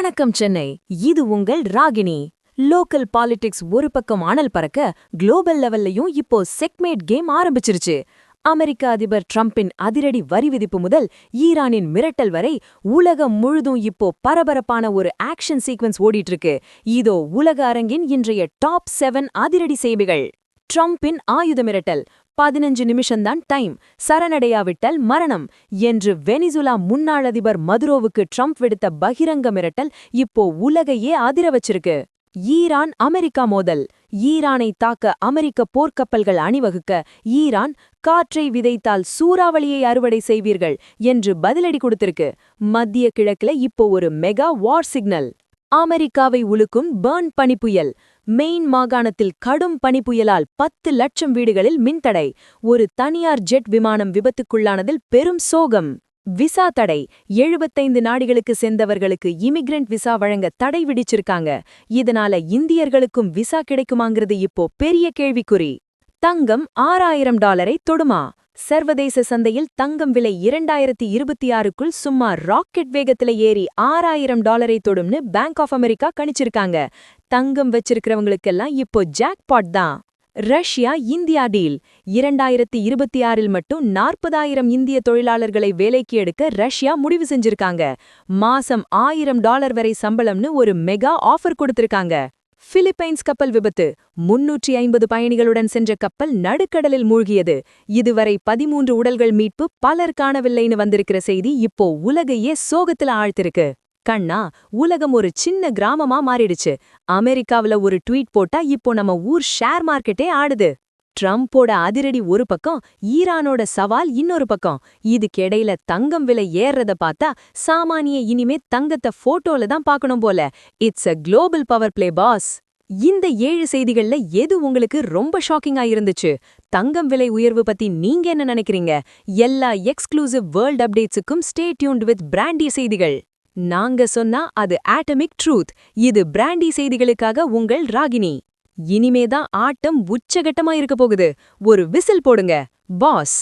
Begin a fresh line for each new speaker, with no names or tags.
வணக்கம் சென்னை, இது உங்கள் ராகினி. லோக்கல் பாலிடிக்ஸ் ஒரு பக்கம் அனல் பறக்க, குளோபல் லெவல்லையும் இப்போ செக்மேட் கேம் ஆரம்பிச்சிருச்சு. அமெரிக்க அதிபர் ட்ரம்பின் அதிரடி வரி விதிப்பு முதல் ஈரானின் மிரட்டல் வரை உலகம் முழுதும் இப்போ பரபரப்பான ஒரு ஆக்ஷன் சீக்வன்ஸ் ஓடிட்டு இருக்கு. இதோ உலக அரங்கின் இன்றைய டாப் 7 அதிரடி செய்திகள். ட்ரம்பின் ஆயுத மிரட்டல். 15 நிமிஷம்தான் டைம், சரணடையாவிட்டால் மரணம் என்று வெனிசுலா முன்னாள் அதிபர் மதுரோவுக்கு ட்ரம்ப் விடுத்த பகிரங்க மிரட்டல் இப்போ உலகையே அதிர வச்சிருக்கு. ஈரான் அமெரிக்கா மோதல். ஈரானை தாக்க அமெரிக்க போர்க்கப்பல்கள் அணிவகுக்க ஈரான் காற்றை விதைத்தால் சூறாவளியை அறுவடை செய்வீர்கள் என்று பதிலடி கொடுத்திருக்கு. மத்திய கிழக்குல இப்போ ஒரு மெகா வார் சிக்னல். அமெரிக்காவை உலுக்கும் பர்ன் பனிப்புயல். மெயின் மாகாணத்தில் கடும் பனிப்புயலால் 10 லட்சம் வீடுகளில் மின்தடை. ஒரு தனியார் ஜெட் விமானம் விபத்துக்குள்ளானதில் பெரும் சோகம். விசா தடை. 75 நாடுகளுக்கு சென்றவர்களுக்கு இமிகிரண்ட் விசா வழங்க தடை விதிச்சிருக்காங்க. இதனால இந்தியர்களுக்கும் விசா கிடைக்குமாங்கிறது இப்போ பெரிய கேள்விக்குறி. தங்கம் $6000 தொடுமா? சர்வதேச சந்தையில் தங்கம் விலை 2026க்குள் சும்மா ராக்கெட் வேகத்துல ஏறி $6000 தொடும்னு பேங்க் ஆஃப் அமெரிக்கா கணிச்சிருக்காங்க. தங்கம் வச்சிருக்கிறவங்களுக்கெல்லாம் இப்போ ஜாக்பாட் தான். Russia India deal. 2026இல் மட்டும் 40,000 இந்திய தொழிலாளர்களை வேலைக்கு எடுக்க ரஷ்யா முடிவு செஞ்சிருக்காங்க. மாசம் $1000 வரை சம்பளம்னு ஒரு மெகா ஆஃபர் கொடுத்திருக்காங்க. பிலிப்பைன்ஸ் கப்பல் விபத்து. 350 பயணிகளுடன் சென்ற கப்பல் நடுக்கடலில் மூழ்கியது. இதுவரை 13 உடல்கள் மீட்பு, பலர் காணவில்லைன்னு வந்திருக்கிற செய்தி இப்போ உலகையே சோகத்துல ஆழ்த்திருக்கு. கண்ணா, உலகம் ஒரு சின்ன கிராமமா மாறிடுச்சு. அமெரிக்காவுல ஒரு ட்வீட் போட்டா இப்போ நம்ம ஊர் ஷேர் மார்க்கெட்டே ஆடுது. ட்ரம்போட அதிரடி ஒரு பக்கம், ஈரானோட சவால் இன்னொரு பக்கம். இதுக்கிடையில தங்கம் விலை ஏறத பார்த்தா சாமானிய இனிமே தங்கத்தை போட்டோல தான் பார்க்கணும் போல. It's a global power play boss. இந்த 7 செய்திகள்ல எது உங்களுக்கு ரொம்ப ஷாக்கிங்கா இருந்துச்சு? தங்கம் விலை உயர்வு பத்தி நீங்க என்ன நினைக்கிறீங்க? எல்லா எக்ஸ்க்ளூசிவ் வேர்ல்ட் அப்டேட்ஸுக்கும் ஸ்டே டியூன்ட் வித் பிராண்டி செய்திகள். நாங்க சொன்னா அது ஆட்டமிக் ட்ரூத். இது பிராண்டி செய்திகளுக்காக உங்கள் ராகினி. இனிமேதான் ஆட்டம் உச்சகட்டமா இருக்க போகுது. ஒரு விசில் போடுங்க பாஸ்.